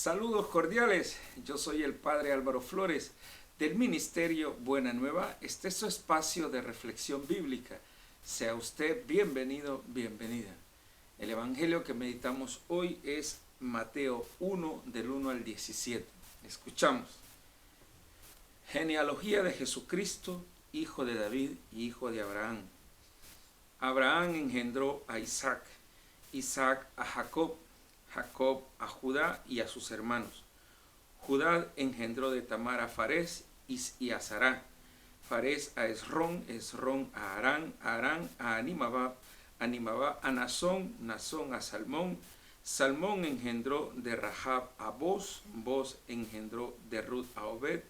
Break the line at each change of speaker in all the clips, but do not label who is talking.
Saludos cordiales, yo soy el Padre Álvaro Flores del Ministerio Buena Nueva. Este es su espacio de reflexión bíblica. Sea usted bienvenido, bienvenida. El Evangelio que meditamos hoy es Mateo 1, del 1 al 17. Escuchamos. Genealogía de Jesucristo, hijo de David y hijo de Abraham. Abraham engendró a Isaac, Isaac a Jacob, Jacob a Judá y a sus hermanos. Judá engendró de Tamar a Farés y a Zará, Farés a Esrón, Esrón a Arán, Arán a Animabab, Animabab a Nazón, Nazón a Salmón, Salmón engendró de Rahab a Boz, Boz engendró de Ruth a Obed,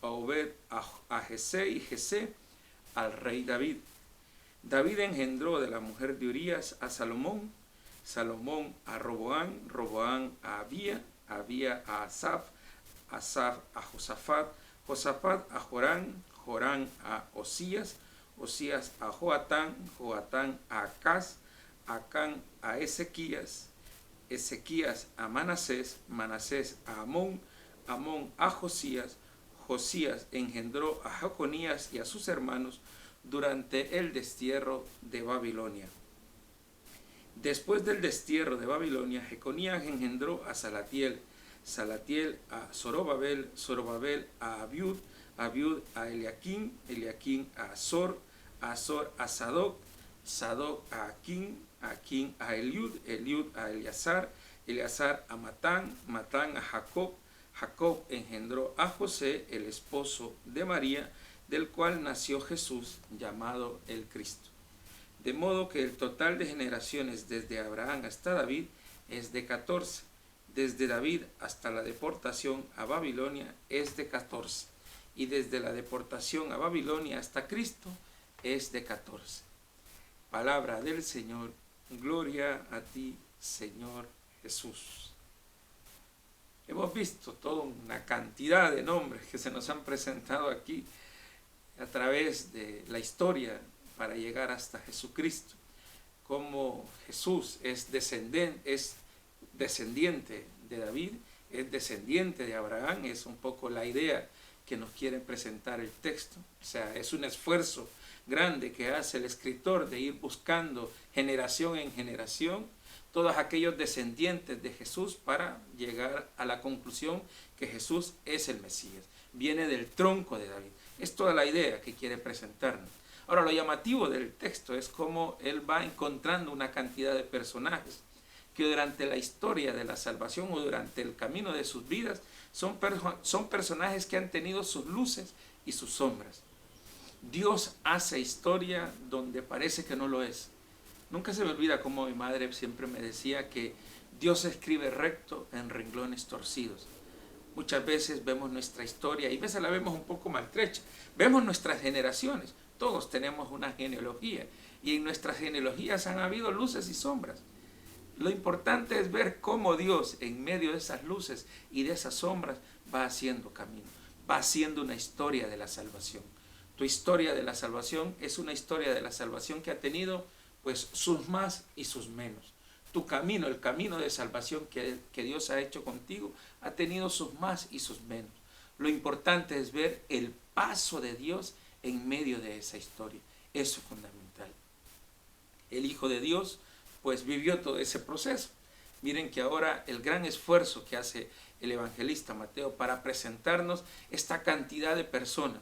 a Obed a Jesé y Jesé al rey David. David engendró de la mujer de Urías a Salomón, Salomón a Roboán, Roboán a Abía, Abía a Asaf, Asaf a Josafat, Josafat a Jorán, Jorán a Osías, Osías a Joatán, Joatán a Acaz, Acán a Ezequías, Ezequías a Manasés, Manasés a Amón, Amón a Josías, Josías engendró a Jeconías y a sus hermanos durante el destierro de Babilonia. Después del destierro de Babilonia, Jeconías engendró a Salatiel, Salatiel a Zorobabel, Zorobabel a Abiud, Abiud a Eliaquín, Eliaquín a Azor a Sadoc, Sadoc a Aquín, Aquín a Eliud, Eliud a Eleazar, Eleazar a Matán, Matán a Jacob, Jacob engendró a José, el esposo de María, del cual nació Jesús, llamado el Cristo. De modo que el total de generaciones desde Abraham hasta David es de 14. Desde David hasta la deportación a Babilonia es de 14. Y desde la deportación a Babilonia hasta Cristo es de 14. Palabra del Señor. Gloria a ti, Señor Jesús. Hemos visto toda una cantidad de nombres que se nos han presentado aquí a través de la historia para llegar hasta Jesucristo. Como Jesús es descendiente de David, es descendiente de Abraham, es un poco la idea que nos quiere presentar el texto. O sea, es un esfuerzo grande que hace el escritor de ir buscando generación en generación todos aquellos descendientes de Jesús para llegar a la conclusión que Jesús es el Mesías, viene del tronco de David. Es toda la idea que quiere presentarnos. Ahora, lo llamativo del texto es cómo él va encontrando una cantidad de personajes que durante la historia de la salvación o durante el camino de sus vidas son personajes que han tenido sus luces y sus sombras. Dios hace historia donde parece que no lo es. Nunca se me olvida cómo mi madre siempre me decía que Dios escribe recto en renglones torcidos. Muchas veces vemos nuestra historia y a veces la vemos un poco maltrecha. Vemos nuestras generaciones. Todos tenemos una genealogía y en nuestras genealogías han habido luces y sombras. Lo importante es ver cómo Dios en medio de esas luces y de esas sombras va haciendo camino, va haciendo una historia de la salvación. Tu historia de la salvación es una historia de la salvación que ha tenido pues sus más y sus menos. Tu camino, el camino de salvación que Dios ha hecho contigo, ha tenido sus más y sus menos. Lo importante es ver el paso de Dios en medio de esa historia. Eso es fundamental. El Hijo de Dios pues vivió todo ese proceso. Miren que ahora el gran esfuerzo que hace el evangelista Mateo para presentarnos esta cantidad de personas.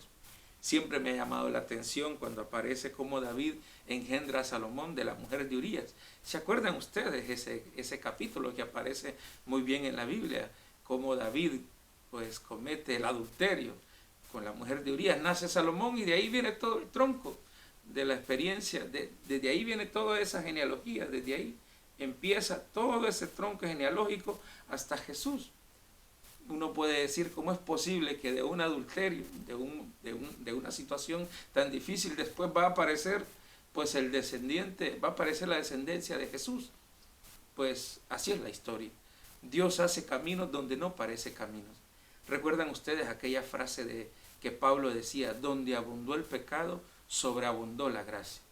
Siempre me ha llamado la atención cuando aparece cómo David engendra a Salomón de la mujer de Urías. ¿Se acuerdan ustedes ese capítulo que aparece muy bien en la Biblia? Cómo David pues comete el adulterio con la mujer de Urías, nace Salomón y de ahí viene todo el tronco de la experiencia, desde ahí viene toda esa genealogía, desde ahí empieza todo ese tronco genealógico hasta Jesús. Uno puede decir cómo es posible que de un adulterio, de una situación tan difícil, después va a aparecer pues el descendiente, va a aparecer la descendencia de Jesús. Pues así es la historia. Dios hace caminos donde no parece caminos. ¿Recuerdan ustedes aquella frase que Pablo decía, donde abundó el pecado, sobreabundó la gracia?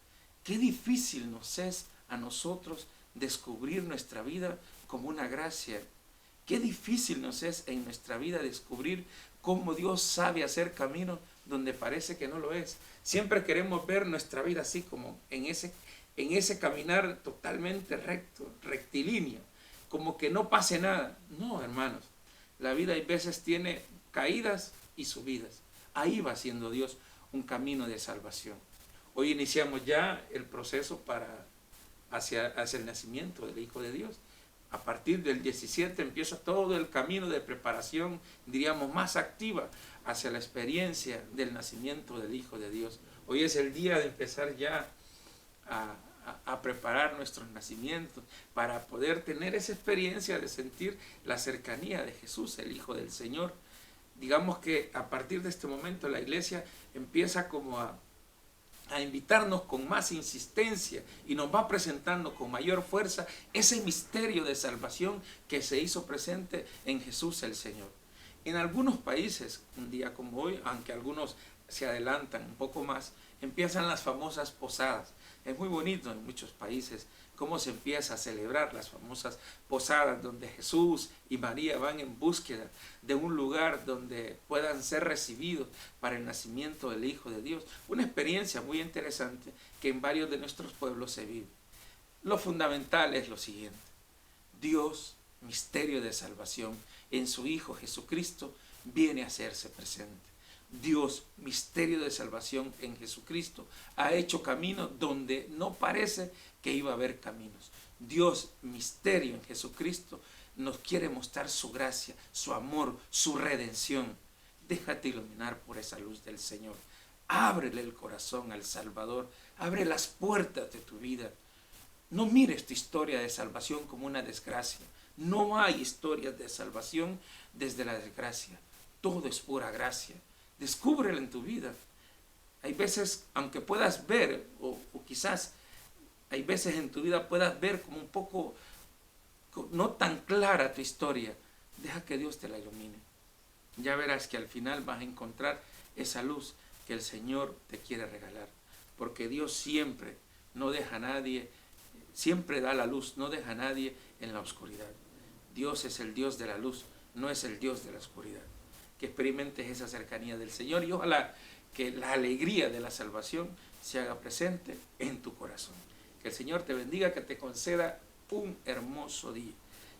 Qué difícil nos es a nosotros descubrir nuestra vida como una gracia. Qué difícil nos es en nuestra vida descubrir cómo Dios sabe hacer camino donde parece que no lo es. Siempre queremos ver nuestra vida así como en ese caminar totalmente recto, rectilíneo, como que no pase nada. No, hermanos, la vida hay veces tiene caídas y subidas. Ahí va siendo Dios un camino de salvación. Hoy iniciamos ya el proceso hacia el nacimiento del Hijo de Dios. A partir del 17 empieza todo el camino de preparación, diríamos, más activa hacia la experiencia del nacimiento del Hijo de Dios. Hoy es el día de empezar ya a preparar nuestros nacimientos para poder tener esa experiencia de sentir la cercanía de Jesús, el Hijo del Señor. Digamos que a partir de este momento la iglesia empieza como a invitarnos con más insistencia y nos va presentando con mayor fuerza ese misterio de salvación que se hizo presente en Jesús el Señor. En algunos países, un día como hoy, aunque algunos se adelantan un poco más, empiezan las famosas posadas. Es muy bonito en muchos países cómo se empieza a celebrar las famosas posadas donde Jesús y María van en búsqueda de un lugar donde puedan ser recibidos para el nacimiento del Hijo de Dios. Una experiencia muy interesante que en varios de nuestros pueblos se vive. Lo fundamental es lo siguiente: Dios, misterio de salvación, en su Hijo Jesucristo viene a hacerse presente. Dios, misterio de salvación en Jesucristo, ha hecho camino donde no parece que iba a haber caminos. Dios, misterio en Jesucristo, nos quiere mostrar su gracia, su amor, su redención. Déjate iluminar por esa luz del Señor. Ábrele el corazón al Salvador. Abre las puertas de tu vida. No mires tu historia de salvación como una desgracia. No hay historias de salvación desde la desgracia. Todo es pura gracia. Descúbrelo en tu vida. Hay veces, aunque puedas ver, o quizás hay veces en tu vida puedas ver como un poco no tan clara tu historia, deja que Dios te la ilumine. Ya verás que al final vas a encontrar esa luz que el Señor te quiere regalar. Porque Dios siempre no deja a nadie, siempre da la luz, no deja a nadie en la oscuridad. Dios es el Dios de la luz, no es el Dios de la oscuridad. Que experimentes esa cercanía del Señor y ojalá que la alegría de la salvación se haga presente en tu corazón. Que el Señor te bendiga, que te conceda un hermoso día.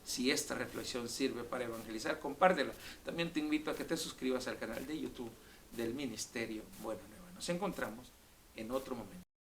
Si esta reflexión sirve para evangelizar, compártela. También te invito a que te suscribas al canal de YouTube del Ministerio Buena Nueva. Nos encontramos en otro momento.